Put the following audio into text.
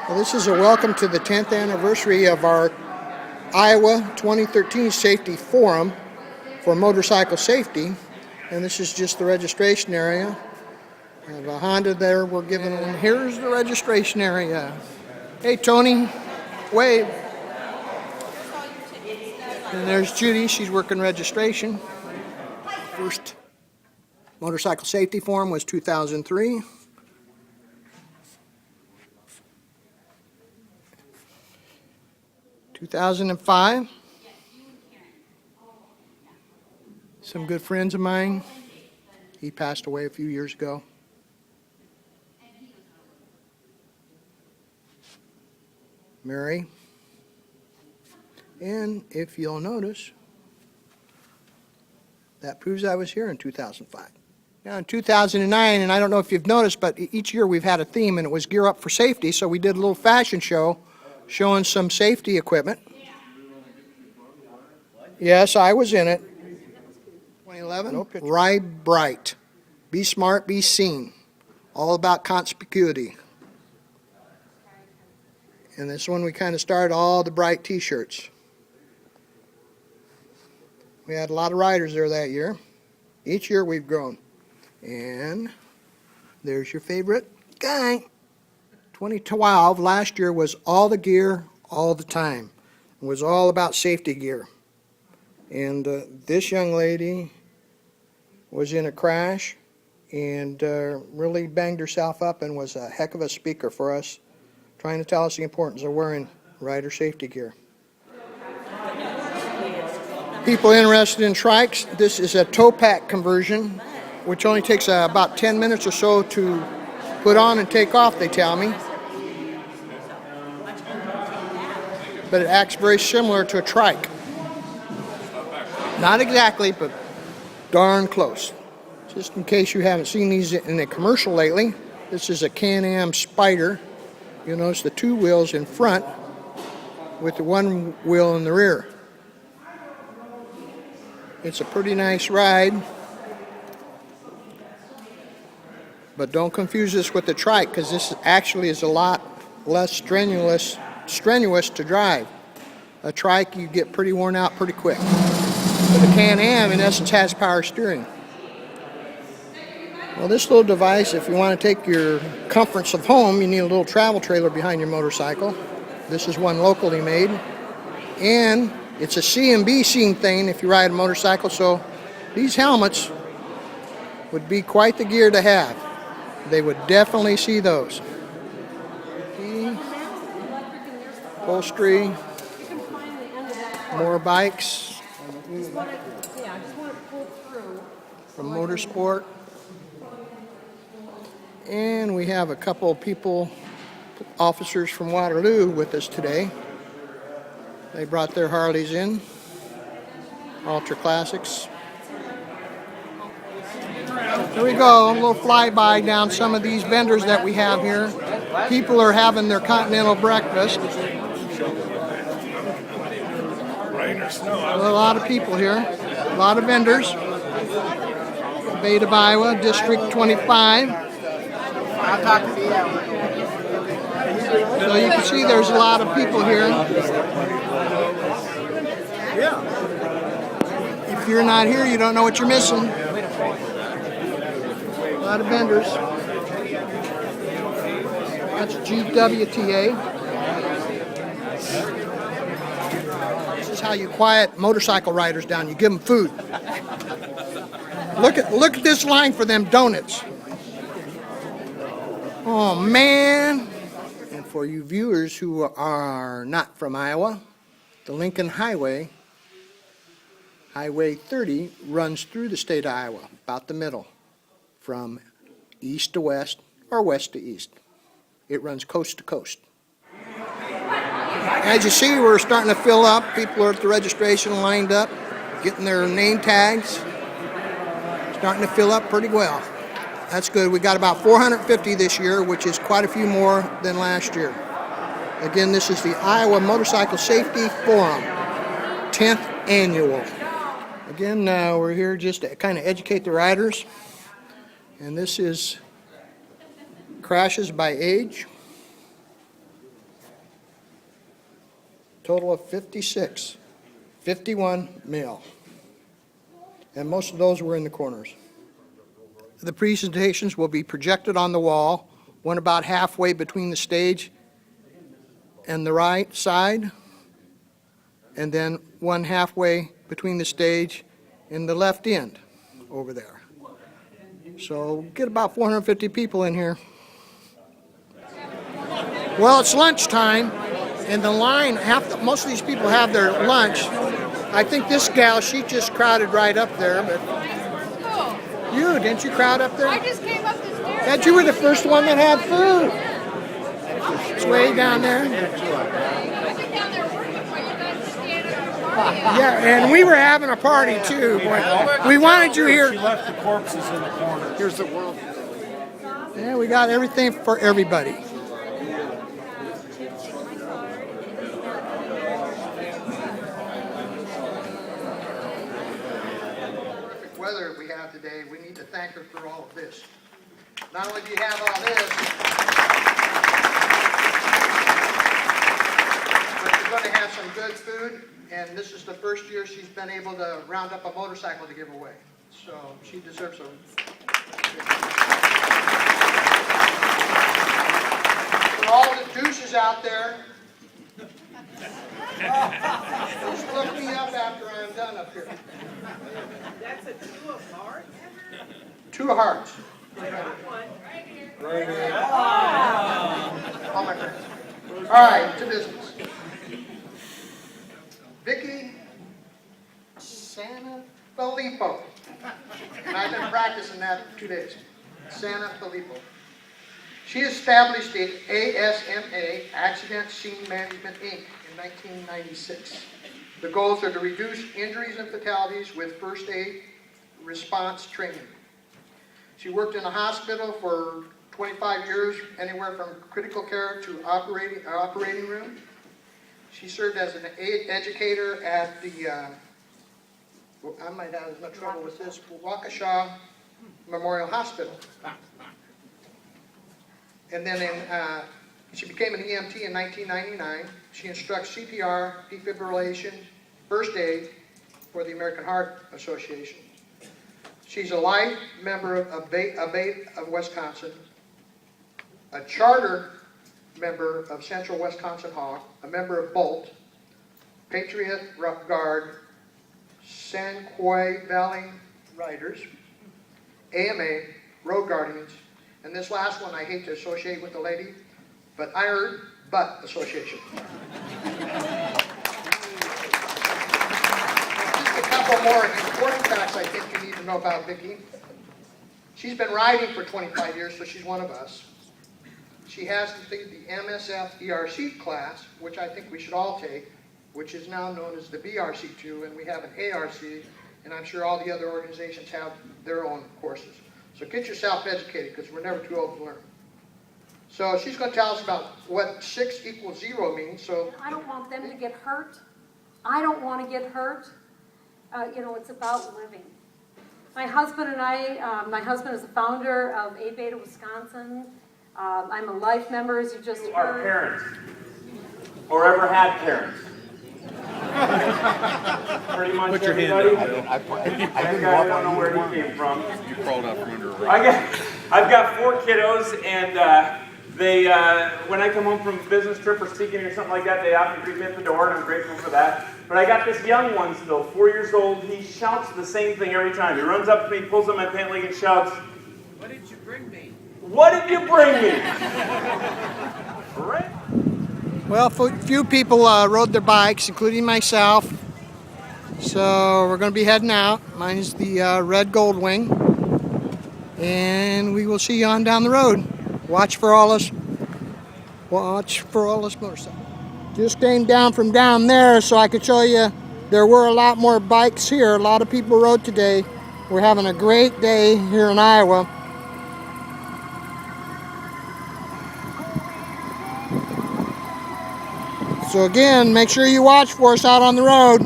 Well, this is a welcome to the 10th anniversary of our Iowa 2013 Safety Forum for motorcycle safety, and this is just the registration area. I have a Honda there we're giving them. Here's the registration area. Hey, Tony, wave. And there's Judy, she's working registration. First motorcycle safety forum was 2003. 2005. Some good friends of mine. He passed away a few years ago. Mary. And if you'll notice, that proves I was here in 2005. Now in 2009, and I don't know if you've noticed, but each year we've had a theme, and it was Gear Up for Safety, so we did a little fashion show showing some safety equipment. Yes, I was in it. 2011, no picture. Ride bright. Be smart, be seen. All about conspicuity. And this one we kind of started all the bright t-shirts. We had a lot of riders there that year. Each year we've grown. And there's your favorite guy. 2012, last year, was all the gear, all the time. It was all about safety gear. And this young lady was in a crash and really banged herself up and was a heck of a speaker for us, trying to tell us the importance of wearing rider safety gear. People interested in trikes, this is a tow pack conversion, which only takes about 10 minutes or so to put on and take off, they tell me. But it acts very similar to a trike. Not exactly, but darn close. Just in case you haven't seen these in a commercial lately, this is a Can-Am Spider. You'll notice the two wheels in front with the one wheel in the rear. It's a pretty nice ride, but don't confuse this with the trike, because this actually is a lot less strenuous to drive. A trike, you get pretty worn out pretty quick. But the Can-Am, in essence, has power steering. Well, this little device, if you want to take your comforts of home, you need a little travel trailer behind your motorcycle. This is one locally made. And it's a C&B scene thing if you ride a motorcycle, so these helmets would be quite the gear to have. They would definitely see those. Upholstery, more bikes from Motorsport. And we have a couple of people, officers from Waterloo with us today. They brought their Harleys in, Ultra Classics. Here we go, a little flyby down some of these vendors that we have here. People are having their continental breakfast. A lot of people here, a lot of vendors. Beta of Iowa, District 25. I'll talk to you. So you can see there's a lot of people here. If you're not here, you don't know what you're missing. A lot of vendors. That's GWTA. This is how you quiet motorcycle riders down. You give them food. Look at this line for them donuts. Oh man. And for you viewers who are not from Iowa, the Lincoln Highway, Highway 30, runs through the state of Iowa, about the middle, from east to west or west to east. It runs coast to coast. As you see, we're starting to fill up. People are at the registration lined up, getting their name tags. Starting to fill up pretty well. That's good. We got about 450 this year, which is quite a few more than last year. Again, this is the Iowa Motorcycle Safety Forum, 10th annual. Again, we're here just to kind of educate the riders. And this is crashes by age. Total of 56. 51 male. And most of those were in the corners. The presentations will be projected on the wall, one about halfway between the stage and the right side, and then one halfway between the stage and the left end over there. So get about 450 people in here. Well, it's lunchtime, and the line, most of these people have their lunch. I think this gal, she just crowded right up there, but you, didn't you crowd up there? I just came up the stairs. That you were the first one that had food. It's way down there. I've been down there working while you guys were standing at a party. Yeah, and we were having a party too. Boy. We wanted you here. She left the corpses in the corner. Here's the world. Yeah, we got everything for everybody. Perfect weather we have today. We need to thank her for all of this. Not only do you have all this, but you're going to have some good food, and this is the first year she's been able to round up a motorcycle to give away. So she deserves a... For all the douches out there, just look me up after I'm done up here. That's a 2 of hearts? 2 hearts. Right here. All my friends. All right, to business. Vicky Santa Filippo. And I've been practicing that for 2 days. Santa Filippo. She established the ASMA, Accident Scene Management, Inc. in 1996. The goals are to reduce injuries and fatalities with first aid response training. She worked in a hospital for 25 years, anywhere from critical care to operating room. She served as an educator at the, I might have as much trouble with this, Waukesha Memorial Hospital. And then she became an EMT in 1999. She instructs CPR, defibrillation, first aid for the American Heart Association. She's a life member of ABATE of Wisconsin, a charter member of Central Wisconsin Hawk, a member of BOLT, Patriot Guard, San Quay Valley Riders, AMA, Road Guardians, and this last one I hate to associate with the lady, but Iron Butt Association. Just a couple more important facts I think you need to know about Vicki. She's been riding for 25 years, so she's one of us. She has completed the MSF ERC class, which I think we should all take, which is now known as the BRC2, and we have an ARC, and I'm sure all the other organizations have their own courses. So get yourself educated, because we're never too old to learn. So she's going to tell us about what 6 equals 0 means. So I don't want them to get hurt. I don't want to get hurt. It's about living. My husband and I, my husband is the founder of ABATE of Wisconsin. I'm a life member, as you just heard. Are parents, or ever had parents? Pretty much Put your everybody. hand up, Bill. I don't know where he came from. You crawled out from under a rock. I've got 4 kiddos, and they, when I come home from a business trip or speaking or something like that, they often greet me at the door, and I'm grateful for that. But I got this young one still, 4 years old. He shouts the same thing every time. He runs up to me, pulls on my pant leg, and shouts, What did you bring me? "What did you bring me?" Right? well, few people rode their bikes, including myself. So we're going to be heading out. Mine's the red Goldwing. And we will see you on down the road. Watch for all us motorcycles. Just came down from down there so I could show you there were a lot more bikes here. A lot of people rode today. We're having a great day here in Iowa. So again, make sure you watch for us out on the road.